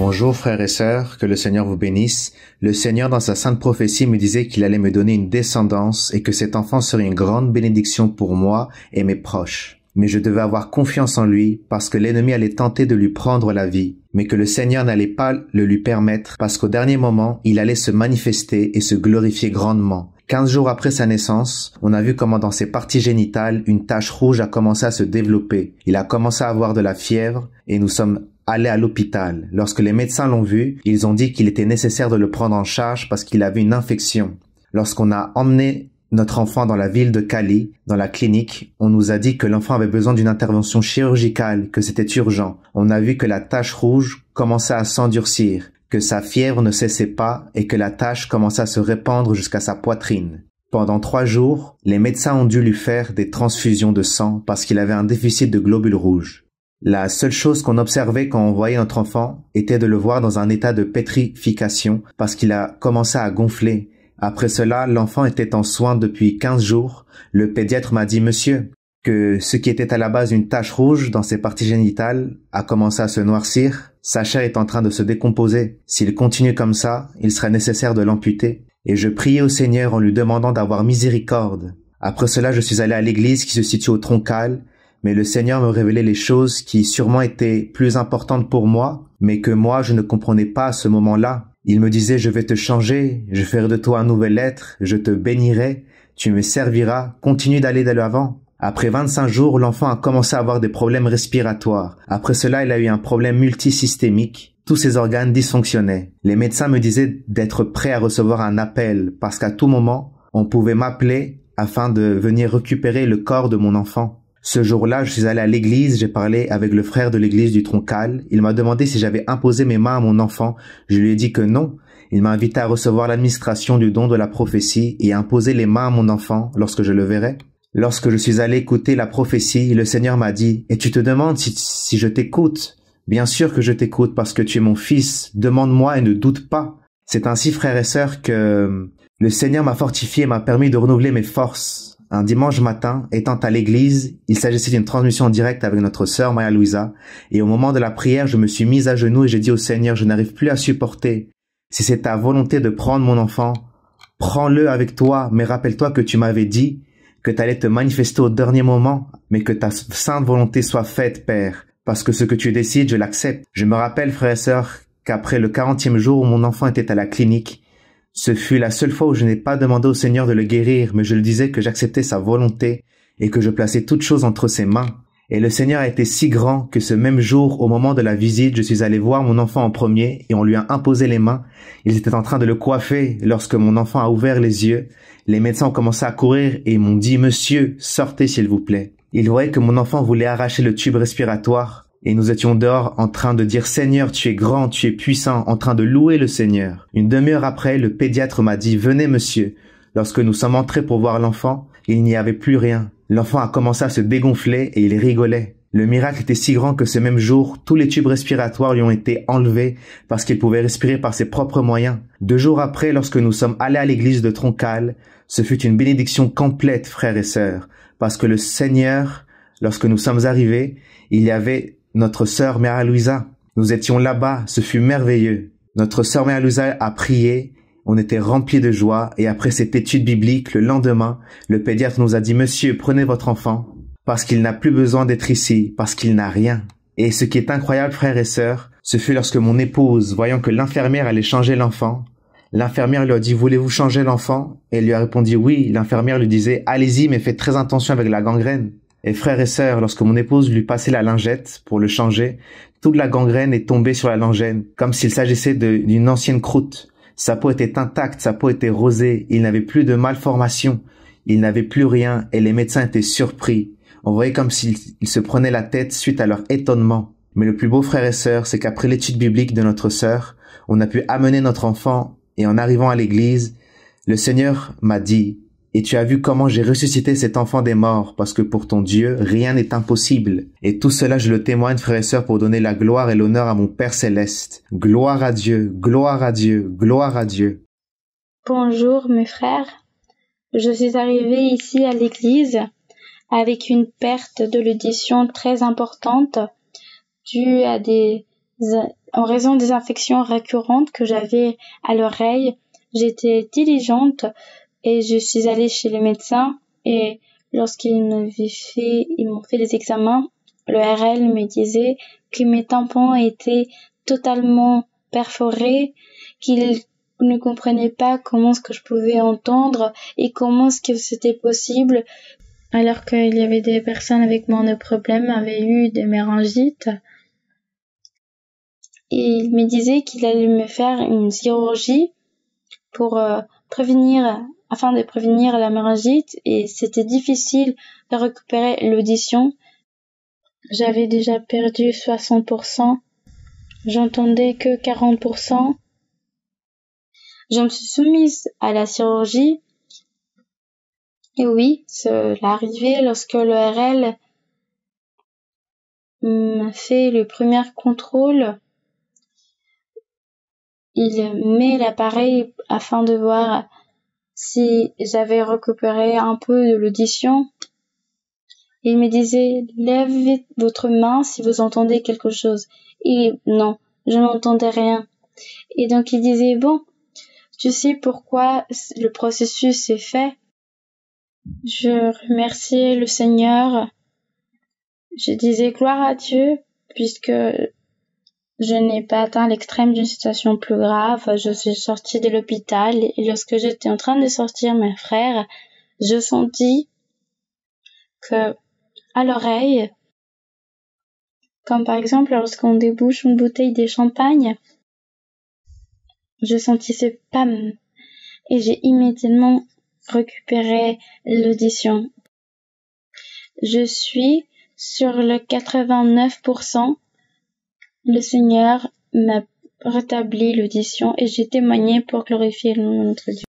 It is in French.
Bonjour frères et sœurs, que le Seigneur vous bénisse. Le Seigneur dans sa sainte prophétie me disait qu'il allait me donner une descendance et que cet enfant serait une grande bénédiction pour moi et mes proches. Mais je devais avoir confiance en lui parce que l'ennemi allait tenter de lui prendre la vie, mais que le Seigneur n'allait pas le lui permettre parce qu'au dernier moment, il allait se manifester et se glorifier grandement. 15 jours après sa naissance, on a vu comment dans ses parties génitales, une tache rouge a commencé à se développer. Il a commencé à avoir de la fièvre et nous sommes allés à l'hôpital. Lorsque les médecins l'ont vu, ils ont dit qu'il était nécessaire de le prendre en charge parce qu'il avait une infection. Lorsqu'on a emmené notre enfant dans la ville de Cali, dans la clinique, on nous a dit que l'enfant avait besoin d'une intervention chirurgicale, que c'était urgent. On a vu que la tache rouge commençait à s'endurcir, que sa fièvre ne cessait pas et que la tache commençait à se répandre jusqu'à sa poitrine. Pendant 3 jours, les médecins ont dû lui faire des transfusions de sang parce qu'il avait un déficit de globules rouges. La seule chose qu'on observait quand on voyait notre enfant était de le voir dans un état de pétrification parce qu'il a commencé à gonfler. Après cela, l'enfant était en soins depuis 15 jours. Le pédiatre m'a dit, monsieur, que ce qui était à la base une tache rouge dans ses parties génitales a commencé à se noircir. Sa chair est en train de se décomposer. S'il continue comme ça, il serait nécessaire de l'amputer. Et je priais au Seigneur en lui demandant d'avoir miséricorde. Après cela, je suis allé à l'église qui se situe au Troncal, mais le Seigneur me révélait les choses qui sûrement étaient plus importantes pour moi, mais que moi je ne comprenais pas à ce moment-là. Il me disait, je vais te changer, je ferai de toi un nouvel être, je te bénirai, tu me serviras, continue d'aller de l'avant. Après 25 jours, l'enfant a commencé à avoir des problèmes respiratoires. Après cela, il a eu un problème multisystémique. Tous ses organes dysfonctionnaient. Les médecins me disaient d'être prêt à recevoir un appel parce qu'à tout moment, on pouvait m'appeler afin de venir récupérer le corps de mon enfant. Ce jour-là, je suis allé à l'église, j'ai parlé avec le frère de l'église du Troncal. Il m'a demandé si j'avais imposé mes mains à mon enfant. Je lui ai dit que non. Il m'a invité à recevoir l'administration du don de la prophétie et à imposer les mains à mon enfant lorsque je le verrai. Lorsque je suis allé écouter la prophétie, le Seigneur m'a dit « Et tu te demandes si je t'écoute ?» Bien sûr que je t'écoute parce que tu es mon fils. Demande-moi et ne doute pas. C'est ainsi, frères et sœurs, que le Seigneur m'a fortifié et m'a permis de renouveler mes forces. Un dimanche matin, étant à l'église, il s'agissait d'une transmission en direct avec notre sœur Maria Louisa, et au moment de la prière, je me suis mise à genoux et j'ai dit au Seigneur, je n'arrive plus à supporter. Si c'est ta volonté de prendre mon enfant, prends-le avec toi, mais rappelle-toi que tu m'avais dit que tu allais te manifester au dernier moment, mais que ta sainte volonté soit faite, Père, parce que ce que tu décides, je l'accepte. Je me rappelle, frères et sœurs, qu'après le 40e jour où mon enfant était à la clinique, ce fut la seule fois où je n'ai pas demandé au Seigneur de le guérir, mais je le disais que j'acceptais sa volonté et que je plaçais toutes choses entre ses mains. Et le Seigneur a été si grand que ce même jour, au moment de la visite, je suis allé voir mon enfant en premier et on lui a imposé les mains. Ils étaient en train de le coiffer lorsque mon enfant a ouvert les yeux. Les médecins ont commencé à courir et m'ont dit « Monsieur, sortez s'il vous plaît ». Ils voyaient que mon enfant voulait arracher le tube respiratoire. Et nous étions dehors en train de dire « Seigneur, tu es grand, tu es puissant », en train de louer le Seigneur. Une demi-heure après, le pédiatre m'a dit « Venez, monsieur ». Lorsque nous sommes entrés pour voir l'enfant, il n'y avait plus rien. L'enfant a commencé à se dégonfler et il rigolait. Le miracle était si grand que ce même jour, tous les tubes respiratoires lui ont été enlevés parce qu'il pouvait respirer par ses propres moyens. 2 jours après, lorsque nous sommes allés à l'église de Troncal, ce fut une bénédiction complète, frères et sœurs, parce que le Seigneur, lorsque nous sommes arrivés, il y avait notre sœur Maria Louisa. Nous étions là-bas, ce fut merveilleux. Notre sœur Maria Louisa a prié, on était remplis de joie et après cette étude biblique, le lendemain, le pédiatre nous a dit « Monsieur, prenez votre enfant parce qu'il n'a plus besoin d'être ici, parce qu'il n'a rien. » Et ce qui est incroyable, frères et sœurs, ce fut lorsque mon épouse, voyant que l'infirmière allait changer l'enfant, l'infirmière lui a dit « Voulez-vous changer l'enfant ?» Et elle lui a répondu « Oui ». L'infirmière lui disait « Allez-y, mais faites très attention avec la gangrène. » Et frères et sœurs, lorsque mon épouse lui passait la lingette pour le changer, toute la gangrène est tombée sur la lingette, comme s'il s'agissait d'une ancienne croûte. Sa peau était intacte, sa peau était rosée, il n'avait plus de malformation, il n'avait plus rien et les médecins étaient surpris. On voyait comme s'ils se prenaient la tête suite à leur étonnement. Mais le plus beau, frères et sœurs, c'est qu'après l'étude biblique de notre sœur, on a pu amener notre enfant et en arrivant à l'église, le Seigneur m'a dit « Et tu as vu comment j'ai ressuscité cet enfant des morts, parce que pour ton Dieu, rien n'est impossible. » Et tout cela, je le témoigne, frères et sœurs, pour donner la gloire et l'honneur à mon Père Céleste. Gloire à Dieu, gloire à Dieu, gloire à Dieu. Bonjour mes frères, je suis arrivée ici à l'église avec une perte de l'audition très importante due à des en raison des infections récurrentes que j'avais à l'oreille, j'étais diligente et je suis allée chez le médecin et lorsqu'ils m'ont fait des examens, le RL me disait que mes tympans étaient totalement perforés, qu'il ne comprenait pas comment est-ce que je pouvais entendre et comment est-ce que c'était possible, alors qu'il y avait des personnes avec moins de problèmes avaient eu des méningites. Et il me disait qu'il allait me faire une chirurgie afin de prévenir la méningite, et c'était difficile de récupérer l'audition. J'avais déjà perdu 60%, j'entendais que 40%. Je me suis soumise à la chirurgie, et oui, cela arrivait lorsque l'ORL m'a fait le premier contrôle. Il met l'appareil afin de voir si j'avais récupéré un peu de l'audition. Il me disait, levez votre main si vous entendez quelque chose. Et non, je n'entendais rien. Et donc il disait, bon, tu sais pourquoi le processus est fait? Je remerciais le Seigneur. Je disais gloire à Dieu, puisque je n'ai pas atteint l'extrême d'une situation plus grave. Je suis sortie de l'hôpital et lorsque j'étais en train de sortir mes frères, je sentis que à l'oreille, comme par exemple lorsqu'on débouche une bouteille de champagne, je sentis ce pam et j'ai immédiatement récupéré l'audition. Je suis sur le 89%. Le Seigneur m'a rétabli l'audition et j'ai témoigné pour glorifier le nom de notre Dieu.